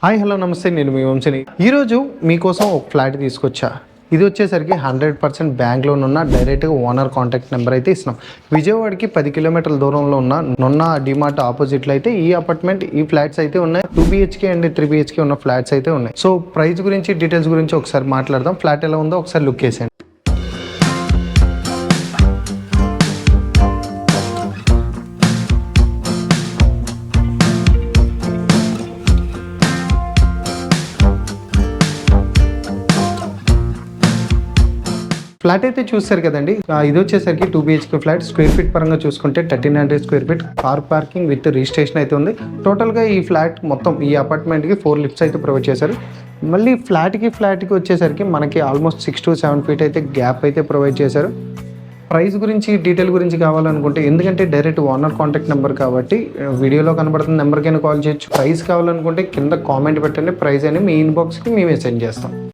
Hi hello నమస్తే, నేను మీ వంశిని. ఈరోజు మీకోసం ఒక ఫ్లాట్ తీసుకొచ్చా. ఇది వచ్చేసరికి 100% బ్యాంక్ లోన్ ఉన్న డైరెక్ట్గా ఓనర్ కాంటాక్ట్ నెంబర్ అయితే ఇస్తున్నాం. విజయవాడకి 10 కిలోమీటర్ల దూరంలో ఉన్న నొన్న డిమార్ట్ ఆపోజిట్లో అయితే ఈ అపార్ట్మెంట్, ఈ ఫ్లాట్స్ అయితే ఉన్నాయి. 2 BHK అండ్ 3 BHK ఉన్న ఫ్లాట్స్ అయితే ఉన్నాయి. సో ప్రైస్ గురించి, డీటెయిల్స్ గురించి ఒకసారి మాట్లాడదాం. ఫ్లాట్ ఎలా ఉందో ఒకసారి లుక్ వేసేయండి. ఫ్లాట్ అయితే చూస్తారు కదండి. ఇది వచ్చేసరికి 2 BHK ఫ్లాట్. స్క్వేర్ ఫీట్ పరంగా చూసుకుంటే 1300 square feet. Car parking with registration అయితే ఉంది. టోటల్గా ఈ ఫ్లాట్ మొత్తం ఈ అపార్ట్మెంట్కి 4 లిఫ్ట్స్ అయితే ప్రొవైడ్ చేశారు. మళ్ళీ ఫ్లాట్కి వచ్చేసరికి మనకి ఆల్మోస్ట్ 6 to 7 ఫీట్ అయితే గ్యాప్ అయితే ప్రొవైడ్ చేశారు. ప్రైస్ గురించి, డీటెయిల్ గురించి కావాలనుకుంటే, ఎందుకంటే డైరెక్ట్ ఓనర్ కాంటాక్ట్ నెంబర్ కాబట్టి వీడియోలో కనబడుతున్న నెంబర్కైనా కాల్ చేయొచ్చు. ప్రైస్ కావాలనుకుంటే కింద కామెంట్ పెట్టండి, ప్రైస్ అని మీ ఇన్బాక్స్కి మేమే సెండ్ చేస్తాం.